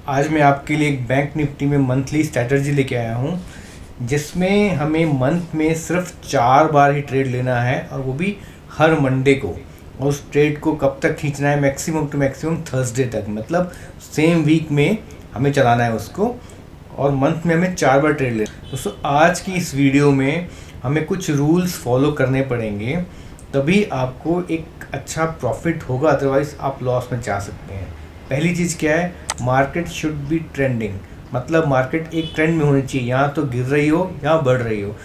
आज मैं आपके लिए एक बैंक निफ्टी में मंथली स्ट्रैटेजी लेके आया हूँ, जिसमें हमें मंथ में सिर्फ 4 बार ही ट्रेड लेना है, और वो भी हर मंडे को। और उस ट्रेड को कब तक खींचना है? मैक्सिमम टू मैक्सिमम थर्सडे तक, मतलब सेम वीक में हमें चलाना है उसको। और मंथ में हमें 4 बार ट्रेड लेना है। दोस्तों, आज की इस वीडियो में हमें कुछ रूल्स फॉलो करने पड़ेंगे, तभी आपको एक अच्छा प्रॉफिट होगा, अदरवाइज़ आप लॉस में जा सकते हैं। पहली चीज़ क्या है? मार्केट शुड बी ट्रेंडिंग, मतलब मार्केट एक ट्रेंड में होनी चाहिए, यहाँ तो गिर रही हो या बढ़ रही हो,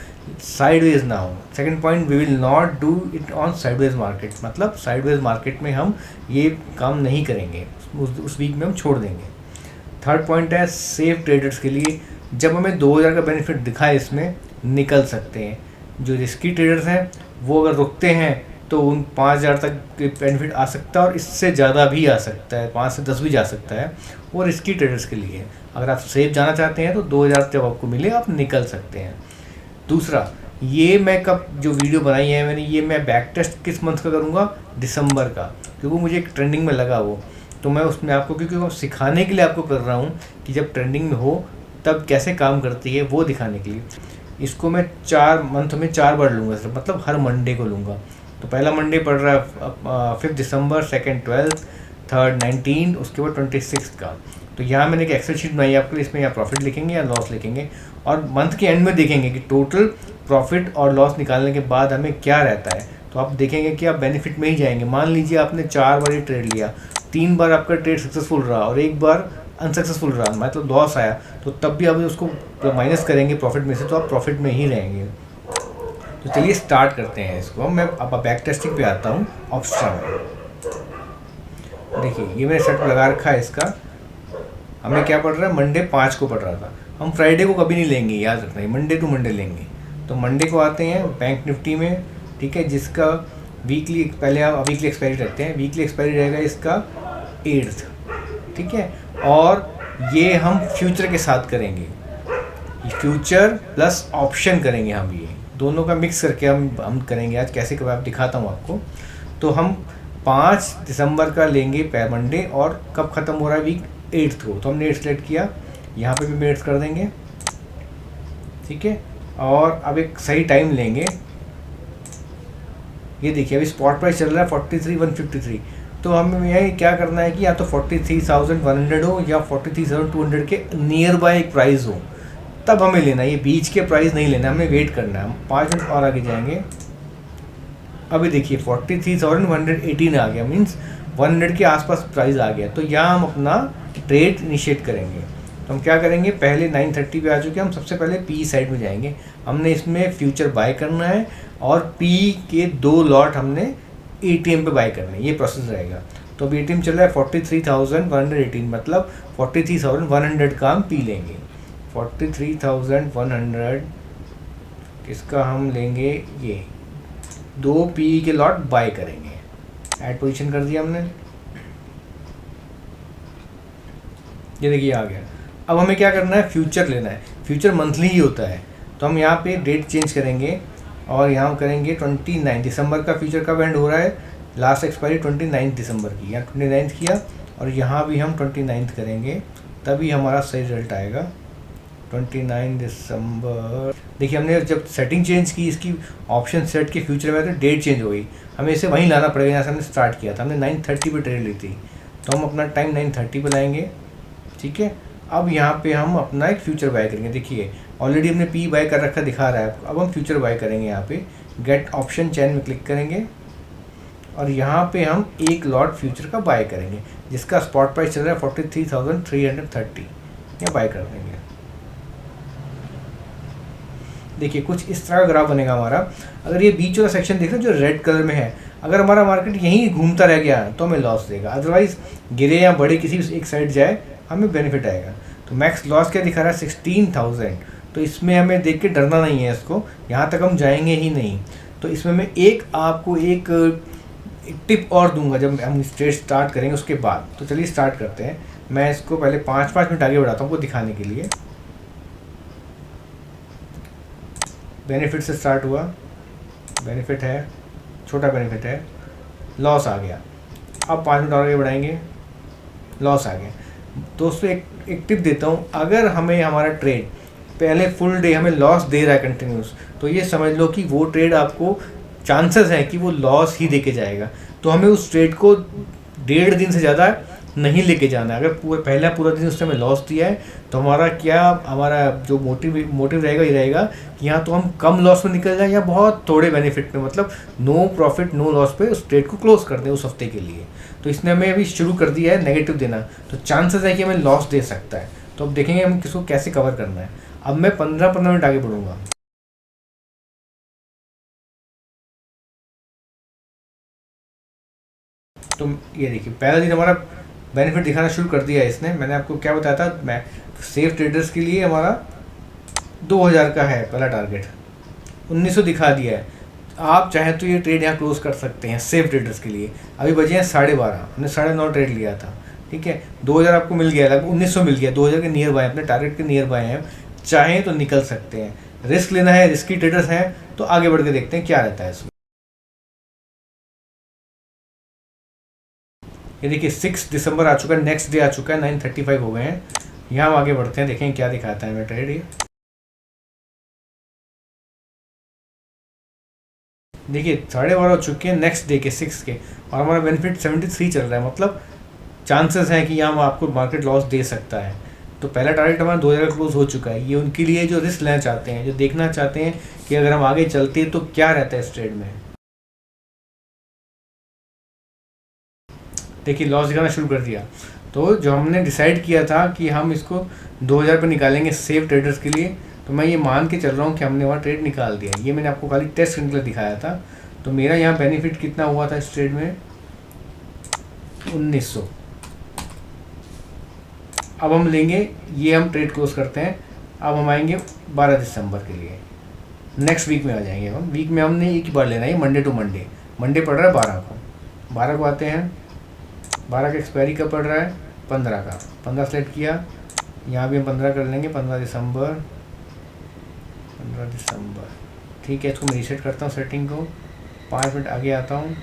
साइडवेज ना हो। Second point, we will not do it on sideways market, मतलब साइडवेज मार्केट में हम ये काम नहीं करेंगे, उस वीक में हम छोड़ देंगे। थर्ड पॉइंट है सेफ ट्रेडर्स के लिए, जब हमें 2000 का बेनिफिट दिखाए इसमें निकल सकते हैं। जो रिस्की ट्रेडर्स हैं वो अगर रुकते हैं तो उन 5000 तक के बेनिफिट आ सकता है, और इससे ज़्यादा भी आ सकता है, 5 से 10 भी जा सकता है। वो रिस्की ट्रेडर्स के लिए। अगर आप सेफ जाना चाहते हैं तो 2000 जब आपको मिले आप निकल सकते हैं। दूसरा, ये मैं कब जो वीडियो बनाई है मैंने, ये मैं बैक टेस्ट किस मंथ का करूँगा? दिसंबर का, क्योंकि मुझे एक ट्रेंडिंग में लगा वो, तो मैं उसमें आपको, क्योंकि वो सिखाने के लिए आपको कर रहा हूँ कि जब ट्रेंडिंग में हो तब कैसे काम करती है, वो दिखाने के लिए। इसको मैं 4 मंथ में 4 बार लूँगा सिर्फ, मतलब हर मंडे को लूँगा। तो पहला मंडे पड़ रहा है 5 दिसंबर, सेकेंड 12, थर्ड 19, उसके बाद 26 का। तो यहाँ मैंने एक एक्सेल शीट बनाई है आपके लिए, इसमें या प्रॉफिट लिखेंगे या लॉस लिखेंगे, और मंथ के एंड में देखेंगे कि टोटल प्रॉफिट और लॉस निकालने के बाद हमें क्या रहता है। तो आप देखेंगे कि आप बेनिफिट में ही जाएंगे। मान लीजिए आपने 4 बार ही ट्रेड लिया, 3 बार आपका ट्रेड सक्सेसफुल रहा और 1 बार अनसक्सेसफुल रहा, मतलब लॉस आया, तो तब भी आप उसको माइनस करेंगे प्रॉफिट में से, तो आप प्रॉफिट में ही रहेंगे। तो चलिए स्टार्ट करते हैं इसको। मैं अब बैक टेस्टिंग पे आता हूँ ऑप्शन में। देखिए, ये मैंने सेट लगा रखा है इसका। हमें क्या पड़ रहा है? मंडे 5 को पड़ रहा था। हम फ्राइडे को कभी नहीं लेंगे, याद रखना है, मंडे टू मंडे लेंगे। तो मंडे को आते हैं बैंक निफ्टी में, ठीक है, जिसका वीकली, पहले आप वीकली एक्सपायरी रखते हैं। वीकली एक्सपायरी रहेगा इसका 8th, ठीक है। और ये हम फ्यूचर के साथ करेंगे, फ्यूचर प्लस ऑप्शन करेंगे हम, ये दोनों का मिक्स करके हम करेंगे आज। कैसे कब आप दिखाता हूँ आपको। तो हम 5 दिसंबर का लेंगे मंडे, और कब ख़त्म हो रहा है वीक? 8th को। तो हमने 8 सेलेक्ट किया, यहाँ पे भी 8 कर देंगे, ठीक है। और अब एक सही टाइम लेंगे। ये देखिए अभी स्पॉट प्राइस चल रहा है 43,153। तो हमें यही क्या करना है कि या तो 43,100 हो या 43,200 के नियर बाय एक प्राइस हो, तब हमें लेना है। ये बीच के प्राइस नहीं लेना, हमें वेट करना है। हम 5 मिनट और आगे जाएंगे। अभी देखिए 43,118 आ गया, मीन्स 100 के आसपास प्राइस आ गया। तो यहाँ हम अपना ट्रेड इनिशिएट करेंगे। तो हम क्या करेंगे? पहले 930 पे आ चुके हैं, हम सबसे पहले पी साइड में जाएंगे। हमने इसमें फ्यूचर बाय करना है, और पी के 2 लॉट हमने एटीएम पे बाय करने हैं। ये प्रोसेस रहेगा। तो अभी एटीएम चल रहा है 43,118, मतलब 43,100 का हम पी लेंगे। 43,100 इसका हम लेंगे, ये 2 पी के लॉट बाय करेंगे। ऐड पोजीशन कर दिया हमने, ये देखिए आ गया। अब हमें क्या करना है? फ्यूचर लेना है। फ्यूचर मंथली ही होता है, तो हम यहाँ पे डेट चेंज करेंगे, और यहाँ करेंगे 29 दिसंबर का। फ्यूचर कब एंड हो रहा है? लास्ट एक्सपायरी 29 दिसंबर की, यहाँ 29 किया, और यहाँ भी हम 29 करेंगे, तभी हमारा सही रिजल्ट आएगा। 29 दिसंबर। देखिए हमने जब सेटिंग चेंज की, इसकी ऑप्शन सेट के फ्यूचर में, तो डेट चेंज हो गई। हमें इसे वहीं लाना पड़ेगा जहाँ से हमने स्टार्ट किया था। हमने 930 पे ट्रेड ली थी, तो हम अपना टाइम 930 पे लाएंगे, ठीक है। अब यहाँ पे हम अपना एक फ्यूचर बाय करेंगे। देखिए ऑलरेडी हमने पी बाय कर रखा दिखा रहा है आपको। अब हम फ्यूचर बाय करेंगे। यहाँ पे गेट ऑप्शन चैन में क्लिक करेंगे, और यहाँ पे हम एक लॉट फ्यूचर का बाय करेंगे, जिसका स्पॉट प्राइस चल रहा है 43,330। यहाँ बाय कर देंगे। देखिए कुछ इस तरह का ग्राफ बनेगा हमारा। अगर ये बीच वाला सेक्शन देख रहे जो रेड कलर में है, अगर हमारा मार्केट यहीं घूमता रह गया तो हमें लॉस देगा, अदरवाइज गिरे या बढ़े किसी एक साइड जाए हमें बेनिफिट आएगा। तो मैक्स लॉस क्या दिखा रहा है? 16,000। तो इसमें हमें देख के डरना नहीं है, इसको यहाँ तक हम जाएंगे ही नहीं। तो इसमें मैं आपको एक टिप और दूंगा जब हम ट्रेड स्टार्ट करेंगे उसके बाद। तो चलिए स्टार्ट करते हैं। मैं इसको पहले 5-5 मिनट आगे बढ़ाता हूँ आपको दिखाने के लिए। बेनिफिट से स्टार्ट हुआ, बेनिफिट है, छोटा बेनिफिट है, लॉस आ गया। अब 5 मिनट और आगे बढ़ाएंगे, लॉस आ गया। दोस्तों एक टिप देता हूँ, अगर हमें हमारा ट्रेड पहले फुल डे हमें लॉस दे रहा है कंटिन्यूस, तो ये समझ लो कि वो ट्रेड आपको चांसेस है कि वो लॉस ही दे के जाएगा। तो हमें उस ट्रेड को 1.5 दिन से ज़्यादा नहीं लेके जाना है। अगर पूरा दिन उसने हमें लॉस दिया है तो हमारा जो मोटिव रहेगा ये रहेगा कि यहाँ तो हम कम लॉस में निकल जाएं या बहुत थोड़े बेनिफिट में, मतलब नो प्रॉफिट नो लॉस पे उस ट्रेड को क्लोज कर दें उस हफ्ते के लिए। तो इसने हमें अभी शुरू कर दिया है नेगेटिव देना, तो चांसेस है कि हमें लॉस दे सकता है। तो अब देखेंगे हम किसको कैसे कवर करना है। अब मैं 15 मिनट आगे बढ़ूंगा। तो ये देखिए पहला दिन हमारा बेनिफिट दिखाना शुरू कर दिया है इसने। मैंने आपको क्या बताया था, मैं सेफ ट्रेडर्स के लिए हमारा 2000 का है पहला टारगेट, 1900 दिखा दिया है। आप चाहें तो ये ट्रेड यहाँ क्लोज कर सकते हैं सेफ ट्रेडर्स के लिए। अभी बजे हैं 12:30, हमने 9:30 ट्रेड लिया था, ठीक है। 2000 आपको मिल गया, लगभग 1900 मिल गया, 2000 के नियर बाय, अपने टारगेट के नियर बाय हैं। चाहें तो निकल सकते हैं, रिस्क लेना है, रिस्की ट्रेडर्स हैं तो आगे बढ़ के देखते हैं क्या रहता है इसमें। ये देखिए 6 दिसंबर आ चुका है, नेक्स्ट डे आ चुका है, 9:35 हो गए हैं। यहाँ हम आगे बढ़ते हैं, देखें क्या दिखाता है हमें ट्रेड। ये देखिए 12:30 हो चुके हैं नेक्स्ट डे के 6 के, और हमारा बेनिफिट 73 चल रहा है, मतलब चांसेस हैं कि यहाँ आपको मार्केट लॉस दे सकता है। तो पहला टारगेट हमारा 2000 क्लोज हो चुका है। ये उनके लिए जो रिस्क लेना चाहते हैं, जो देखना चाहते हैं कि अगर हम आगे चलते हैं तो क्या रहता है इस ट्रेड में। देखिए लॉस दिखाना शुरू कर दिया। तो जो हमने डिसाइड किया था कि हम इसको 2000 पर निकालेंगे सेफ ट्रेडर्स के लिए, तो मैं ये मान के चल रहा हूँ कि हमने वहाँ ट्रेड निकाल दिया। ये मैंने आपको खाली टेस्ट करने के लिए दिखाया था। तो मेरा यहाँ बेनिफिट कितना हुआ था इस ट्रेड में, 1900। अब हम लेंगे, ये हम ट्रेड क्लोज करते हैं। अब हम आएंगे 12 दिसंबर के लिए, नेक्स्ट वीक में आ जाएंगे हम। वीक में हमने एक ही बार लेना है, मंडे टू मंडे। मंडे पड़ रहा है 12 को, 12 को आते हैं। 12 का एक्सपायरी कब पड़ रहा है, 15 का। 15 सेलेक्ट किया, यहाँ भी हम 15 कर लेंगे, 15 दिसंबर। 15 दिसंबर, ठीक है। इसको मैं रीसेट करता हूँ सेटिंग को, 5 मिनट आगे आता हूँ।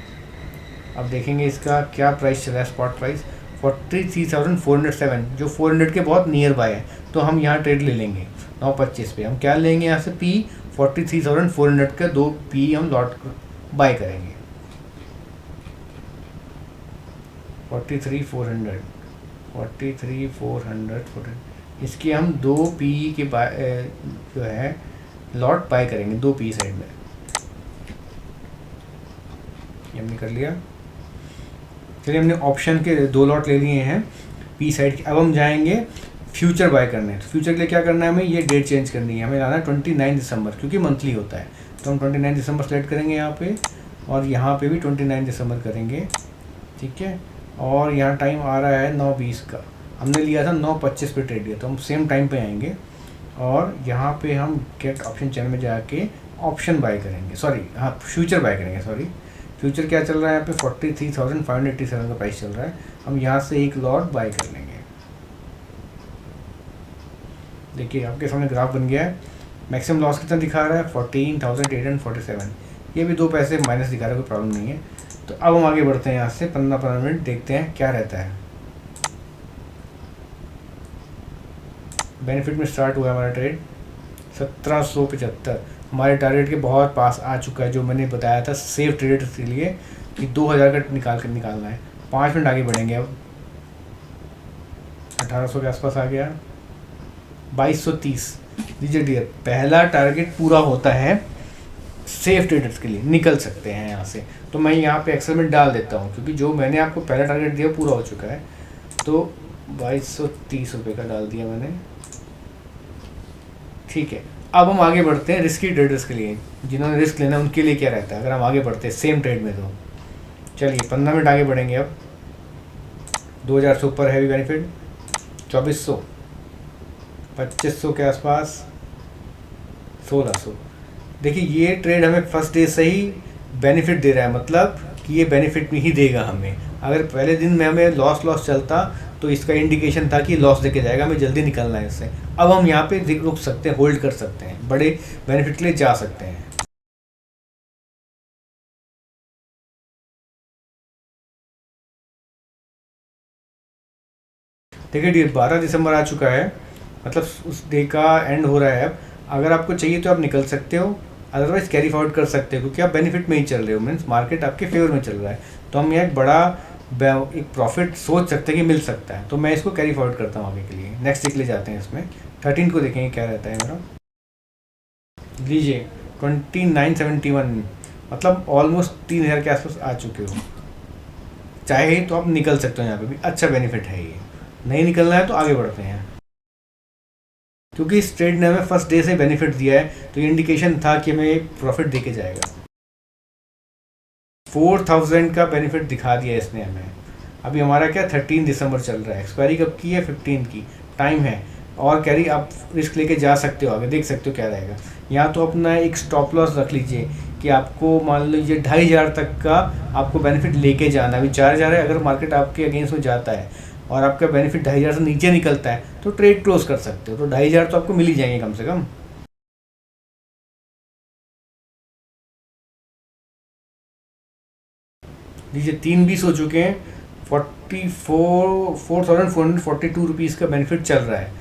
अब देखेंगे इसका क्या प्राइस चला है, स्पॉट प्राइस 43,407, जो 400 के बहुत नियर बाय है। तो हम यहाँ ट्रेड ले लेंगे 9:25 पे। हम क्या लेंगे यहाँ से, पी 43,400 का 2 पी हम लॉट बाय करेंगे। 43,400, 43,400, इसकी हम 2 पी के जो है लॉट बाय करेंगे, 2 पी साइड में। ये हमने कर लिया। चलिए हमने ऑप्शन के 2 लॉट ले लिए हैं पी साइड के। अब हम जाएंगे फ्यूचर बाय करने। तो फ्यूचर के लिए क्या करना है हमें, ये डेट चेंज करनी है। हमें लाना है 29 दिसंबर, क्योंकि मंथली होता है। तो हम 29 दिसंबर सेलेक्ट करेंगे यहाँ पे, और यहाँ पे भी 29 दिसंबर करेंगे, ठीक है। और यहाँ टाइम आ रहा है 9:20 का। हमने लिया था 9:25 पे ट्रेड लिया, तो हम सेम टाइम पे आएंगे और यहाँ पे हम गेट ऑप्शन चैनल में जाके ऑप्शन बाय करेंगे, सॉरी हाँ फ्यूचर बाय करेंगे, सॉरी फ्यूचर क्या चल रहा है यहाँ पे 43,587 का प्राइस चल रहा है। हम यहाँ से एक लॉट बाय कर लेंगे। देखिए आपके सामने ग्राफ बन गया है। मैक्सिमम लॉस कितना दिखा रहा है, 14,847। ये भी 2 पैसे माइनस दिखा रहा है, कोई प्रॉब्लम नहीं है। तो अब हम आगे बढ़ते हैं यहाँ से 15 मिनट, देखते हैं क्या रहता है। बेनिफिट में स्टार्ट हुआ हमारा ट्रेड 1775, हमारे टारगेट के बहुत पास आ चुका है, जो मैंने बताया था सेफ ट्रेडर्स के लिए कि 2000 का निकालना है। 5 मिनट आगे बढ़ेंगे। अब 1800 के आसपास आ गया, 2230। लीजिए डियर, पहला टारगेट पूरा होता है सेफ ट्रेडर्स के लिए, निकल सकते हैं यहाँ से। तो मैं यहाँ पे एक्सेल में डाल देता हूँ, क्योंकि जो मैंने आपको पहला टारगेट दिया पूरा हो चुका है। तो 2230 रुपये का डाल दिया मैंने, ठीक है। अब हम आगे बढ़ते हैं रिस्की ट्रेडर्स के लिए, जिन्होंने रिस्क लेना उनके लिए क्या रहता है अगर हम आगे बढ़ते हैं सेम ट्रेड में। तो चलिए 15 मिनट आगे बढ़ेंगे। अब 2000 से ऊपर हैवी बेनिफिट, 2400, 2500 के आसपास, 1600। देखिए ये ट्रेड हमें फर्स्ट डे से ही बेनिफिट दे रहा है, मतलब कि ये बेनिफिट में ही देगा हमें। अगर पहले दिन में हमें लॉस चलता तो इसका इंडिकेशन था कि लॉस देके जाएगा, हमें जल्दी निकलना है इससे। अब हम यहाँ पे रुक सकते हैं, होल्ड कर सकते हैं, बड़े बेनिफिट के लिए जा सकते हैं। देखिए डियर 12 दिसंबर आ चुका है, मतलब उस डे का एंड हो रहा है अब। अगर आपको चाहिए तो आप निकल सकते हो, अदरवाइज कैरी फॉरवर्ड कर सकते हो, क्योंकि आप बेनिफिट में ही चल रहे हो, मीन्स मार्केट आपके फेवर में चल रहा है। तो हम यहाँ एक बड़ा एक प्रॉफिट सोच सकते हैं कि मिल सकता है, तो मैं इसको कैरी फॉरवर्ड करता हूँ आगे के लिए। नेक्स्ट वीक ले जाते हैं, इसमें 13 को देखेंगे क्या रहता है मेरा। लीजिए 2971, मतलब ऑलमोस्ट 3000 के आसपास आ चुके हो। चाहे तो आप निकल सकते हो, यहाँ पे भी अच्छा बेनिफिट है। ये नहीं निकलना है तो आगे बढ़ते हैं, क्योंकि इस ट्रेड ने हमें फर्स्ट डे से बेनिफिट दिया है, तो ये इंडिकेशन था कि हमें प्रॉफिट दे के जाएगा। 4000 का बेनिफिट दिखा दिया इसने हमें। अभी हमारा क्या 13 दिसंबर चल रहा है, एक्सपायरी कब की है 15 की, टाइम है। और कैरी आप रिस्क लेके जा सकते हो, आगे देख सकते हो क्या रहेगा। यहाँ तो अपना एक स्टॉप लॉस रख लीजिए कि आपको मान लीजिए 2500 तक का आपको बेनिफिट लेके जाना है। अभी 4000 है, अगर मार्केट आपके अगेंस्ट में जाता है और आपका बेनिफिट 2500 से नीचे निकलता है तो ट्रेड क्लोज कर सकते हो। तो 2500 तो आपको मिल ही जाएंगे कम से कम। लीजिए 3:20 हो चुके हैं, 4442 रुपीज़ का बेनिफिट चल रहा है।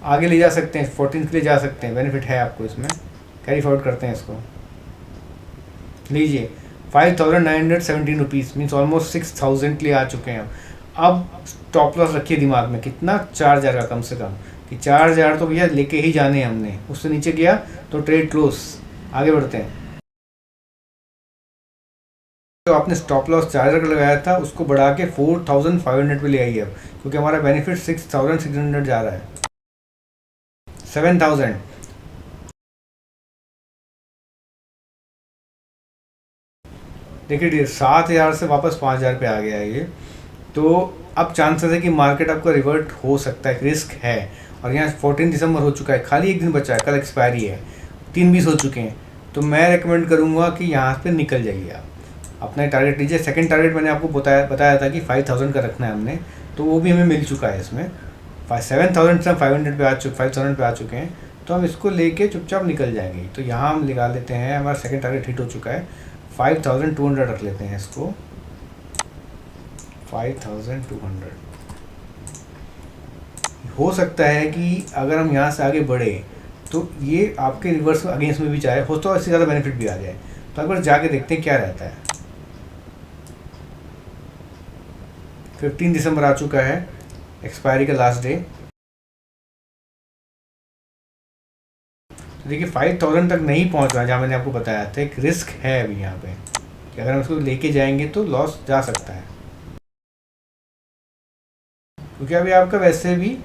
आगे ले जा सकते हैं, 14 के लिए जा सकते हैं, बेनिफिट है आपको इसमें। कैरी फॉरवर्ड करते हैं इसको। लीजिए 5917 रुपीज़, मीन्स ऑलमोस्ट 6000 के लिए आ चुके हैं। अब स्टॉप लॉस रखिए दिमाग में, कितना 4000 का कम से कम, कि 4000 तो भैया लेके ही जाने हैं हमने। उससे नीचे गया तो ट्रेड क्लोज। आगे बढ़ते हैं। तो आपने स्टॉप लॉस 4000 का लगाया था, उसको बढ़ा के 4500 पे ले आइए अब, क्योंकि हमारा बेनिफिट 6600 जा रहा है। 7000, देखिए डियर 7000 से वापस 5000 पे आ गया है ये। तो अब चांसेस है कि मार्केट आपका रिवर्ट हो सकता है, रिस्क है। और यहाँ 14 दिसंबर हो चुका है, खाली एक दिन बचा है, कल एक्सपायरी है। 3:20 हो चुके हैं, तो मैं रेकमेंड करूँगा कि यहाँ पे निकल जाइए आप। अपना टारगेट लीजिए। सेकंड टारगेट मैंने आपको बताया था कि 5000 का रखना है हमने, तो वो भी हमें मिल चुका है इसमें। 7000 से 500 पे 5000 पे आ चुके हैं, तो हम इसको लेके चुपचाप निकल जाएंगे। तो यहाँ हम लगा लेते हैं, हमारा सेकंड टारगेट हिट हो चुका है। 5200 रख लेते हैं इसको, 5200। हो सकता है कि अगर हम यहाँ से आगे बढ़े तो ये आपके रिवर्स अगेंस्ट में भी जाए, हो तो इससे ज़्यादा बेनिफिट भी आ जाए। तो एक बार जाके देखते हैं क्या रहता है। 15 दिसंबर आ चुका है, एक्सपायरी का लास्ट डे। तो देखिए 5000 तक नहीं पहुंच रहा, जहाँ मैंने आपको बताया था एक रिस्क है अभी यहाँ पे, कि अगर हम इसको लेके जाएंगे तो लॉस जा सकता है, क्योंकि अभी आपका वैसे भी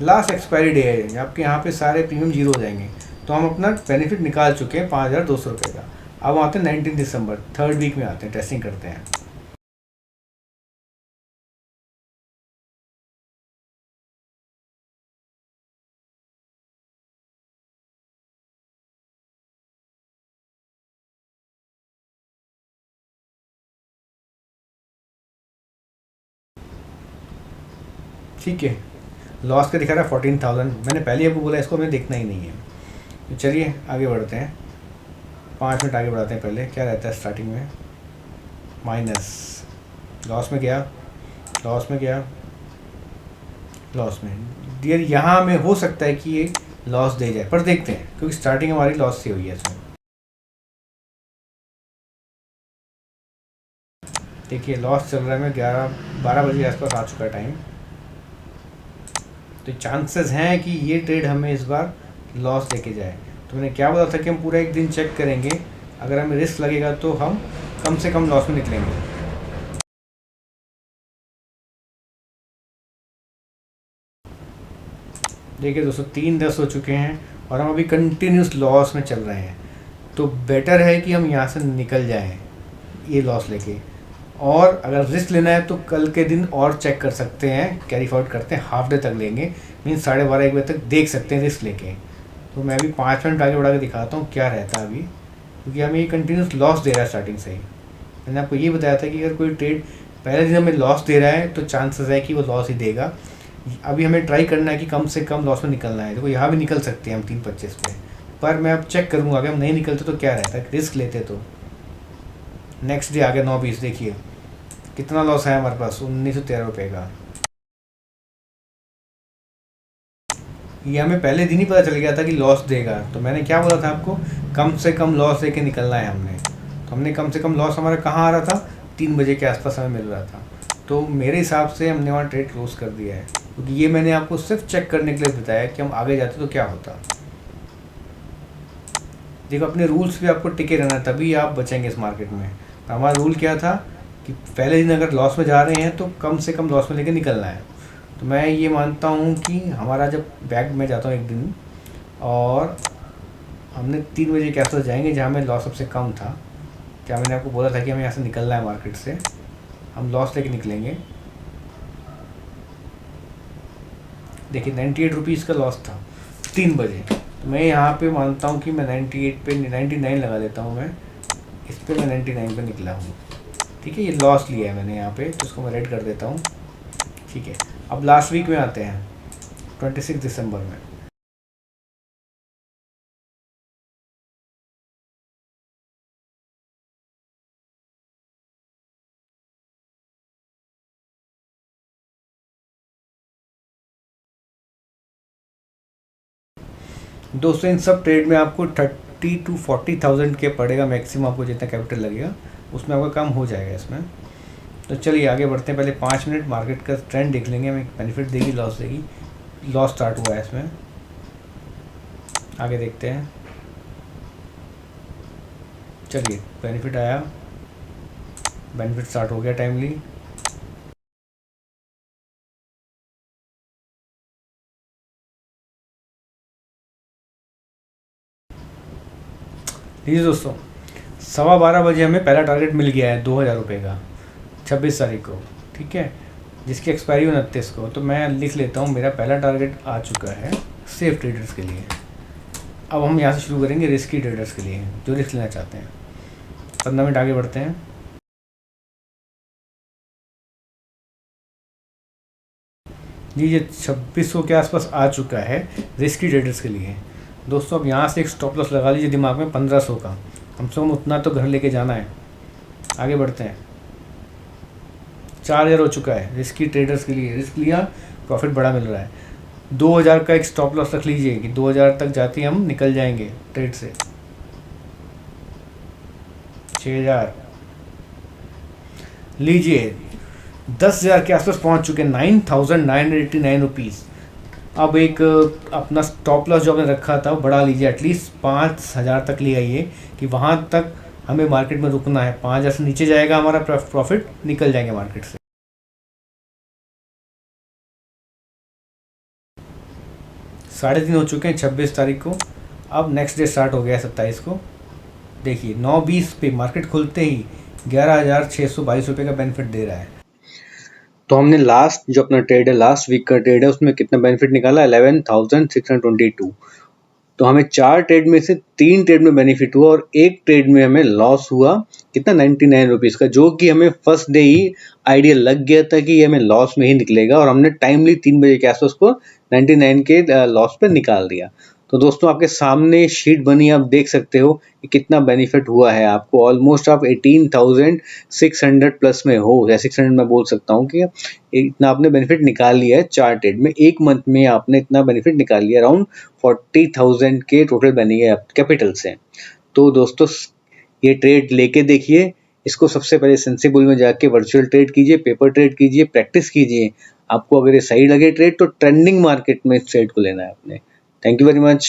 लास्ट एक्सपायरी डे है, आपके यहाँ पे सारे प्रीमियम जीरो हो जाएंगे। तो हम अपना बेनिफिट निकाल चुके हैं 5200 रुपये का। अब आते हैं 19 दिसंबर, थर्ड वीक में आते हैं, टेस्टिंग करते हैं। ठीक है, लॉस का दिखा रहा है 14000। मैंने पहले आपको बोला इसको हमें देखना ही नहीं है। तो चलिए आगे बढ़ते हैं, 5 मिनट आगे बढ़ाते हैं। पहले क्या रहता है स्टार्टिंग में, माइनस, लॉस में गया, लॉस में गया, लॉस में। डियर यहाँ में हो सकता है कि ये लॉस दे जाए, पर देखते हैं, क्योंकि स्टार्टिंग हमारी लॉस से हुई है इसमें। देखिए लॉस चल रहा है, मैं 12 बजे के आसपास आ चुका है टाइम। तो चांसेस हैं कि ये ट्रेड हमें इस बार लॉस लेके जाए। तो मैंने क्या बोला था कि हम पूरा एक दिन चेक करेंगे, अगर हमें रिस्क लगेगा तो हम कम से कम लॉस में निकलेंगे। देखिए दोस्तों 3:10 हो चुके हैं और हम अभी कंटिन्यूस लॉस में चल रहे हैं। तो बेटर है कि हम यहाँ से निकल जाएं ये लॉस लेके। और अगर रिस्क लेना है तो कल के दिन और चेक कर सकते हैं, कैरी फॉरवर्ड करते हैं, हाफ डे तक लेंगे, मीन्स 12:30 1 बजे तक देख सकते हैं रिस्क लेके। तो मैं अभी 5 मिनट आगे बढ़ा के दिखाता हूँ क्या रहता है अभी, क्योंकि हमें ये कंटिन्यूस लॉस दे रहा है स्टार्टिंग से ही। मैंने आपको ये बताया था कि अगर कोई ट्रेड पहले दिन हमें लॉस दे रहा है तो चांसेस है कि वो लॉस ही देगा। अभी हमें ट्राई करना है कि कम से कम लॉस में निकलना है। देखो यहाँ भी निकल सकते हैं हम 3:25 पे, पर मैं अब चेक करूँगा अगर हम नहीं निकलते तो क्या रहता है, रिस्क लेते तो। नेक्स्ट डे आ गया 9:20, देखिए कितना लॉस है हमारे पास, 1913 रुपये का। ये हमें पहले दिन ही पता चल गया था कि लॉस देगा, तो मैंने क्या बोला था आपको, कम से कम लॉस लेके निकलना है हमने। तो हमने कम से कम लॉस हमारा कहाँ आ रहा था, 3 बजे के आसपास हमें मिल रहा था। तो मेरे हिसाब से हमने वहाँ ट्रेड क्लोज कर दिया है, क्योंकि ये मैंने आपको सिर्फ चेक करने के लिए बताया कि हम आगे जाते तो क्या होता। देखो अपने रूल्स पे आपको टिके रहना, तभी आप बचेंगे इस मार्केट में। तो हमारा रूल क्या था कि पहले दिन अगर लॉस में जा रहे हैं तो कम से कम लॉस में लेके निकलना है। तो मैं ये मानता हूँ कि हमारा जब बैग में जाता हूँ एक दिन और हमने 3 बजे के आसपास जाएंगे जहाँ में लॉस सबसे कम था, क्या मैंने आपको बोला था कि हमें यहाँ से निकलना है मार्केट से, हम लॉस लेके निकलेंगे। देखिए 98 रुपीज़ का लॉस था 3 बजे। तो मैं यहाँ पे मानता हूँ कि मैं 98 पे 99 लगा लेता हूँ, मैं इस पर मैं 99 पे निकला हूँ। ठीक है, ये लॉस लिया है मैंने यहाँ पे, तो इसको मैं रेड कर देता हूँ। ठीक है, अब लास्ट वीक में आते हैं 26 दिसंबर में। दोस्तों इन सब ट्रेड में आपको 30 to 40,000 के पड़ेगा मैक्सिमम, आपको जितना कैपिटल लगेगा उसमें आपका काम हो जाएगा इसमें। तो चलिए आगे बढ़ते हैं, पहले 5 मिनट मार्केट का ट्रेंड देख लेंगे, हमें बेनिफिट देगी लॉस देगी। लॉस स्टार्ट हुआ है इसमें, आगे देखते हैं। चलिए बेनिफिट आया, बेनिफिट स्टार्ट हो गया टाइमली। लीजिए दोस्तों 12:15 बजे हमें पहला टारगेट मिल गया है 2,000 रुपये का, 26 तारीख को। ठीक है, जिसकी एक्सपायरी 29 को। तो मैं लिख लेता हूँ मेरा पहला टारगेट आ चुका है सेफ ट्रेडर्स के लिए। अब हम यहाँ से शुरू करेंगे रिस्की ट्रेडर्स के लिए जो रिस्क लेना चाहते हैं। 15 मिनट आगे बढ़ते हैं। लीजिए 2600 के आसपास आ चुका है रिस्की ट्रेडर्स के लिए। दोस्तों अब यहाँ से एक स्टॉप लॉस लगा लीजिए दिमाग में 1500 का, कम से कम उतना तो घर लेके जाना है। आगे बढ़ते हैं। 4000 हो चुका है रिस्की ट्रेडर्स के लिए, रिस्क लिया प्रॉफिट बड़ा मिल रहा है। 2000 का एक स्टॉप लॉस रख लीजिए कि 2000 तक जाते ही हम निकल जाएंगे ट्रेड से। 6000 लीजिए, 10,000 के आसपास पहुंच चुके हैं, 9,989 रुपीज़। अब एक अपना स्टॉप लॉस जो आपने रखा था वो बढ़ा लीजिए, एटलीस्ट 5,000 तक ले आइए कि वहाँ तक हमें मार्केट में रुकना है। 5,000 से नीचे जाएगा हमारा प्रॉफिट, निकल जाएंगे मार्केट से। 3:30 हो चुके हैं 26 तारीख को। अब नेक्स्ट डे स्टार्ट हो गया है 27 को। देखिए 9:20 पे मार्केट खुलते ही 11,622 रुपये का बेनिफिट दे रहा है। तो हमने लास्ट जो अपना ट्रेड है, लास्ट वीक का ट्रेड है, उसमें कितना बेनिफिट निकाला, 11,622। तो हमें 4 ट्रेड में से 3 ट्रेड में बेनिफिट हुआ और एक ट्रेड में हमें लॉस हुआ कितना, 99 रुपीज़ का, जो कि हमें फर्स्ट डे ही आइडिया लग गया था कि ये हमें लॉस में ही निकलेगा और हमने टाइमली 3 बजे के आसपास को 99 के लॉस पे निकाल दिया। तो दोस्तों आपके सामने शीट बनी, आप देख सकते हो कि कितना बेनिफिट हुआ है आपको। ऑलमोस्ट आप 18,600 प्लस में हो, या 600 मैं बोल सकता हूँ कि इतना आपने बेनिफिट निकाल लिया है 4 ट्रेड में। एक मंथ में आपने इतना बेनिफिट निकाल लिया, अराउंड 40,000 के टोटल बनी है कैपिटल से। तो दोस्तों ये ट्रेड लेके देखिए, इसको सबसे पहले सेंसिबल में जाके वर्चुअल ट्रेड कीजिए, पेपर ट्रेड कीजिए, प्रैक्टिस कीजिए। आपको अगर ये सही लगे ट्रेड तो ट्रेंडिंग मार्केट में इस ट्रेड को लेना है आपने। Thank you very much.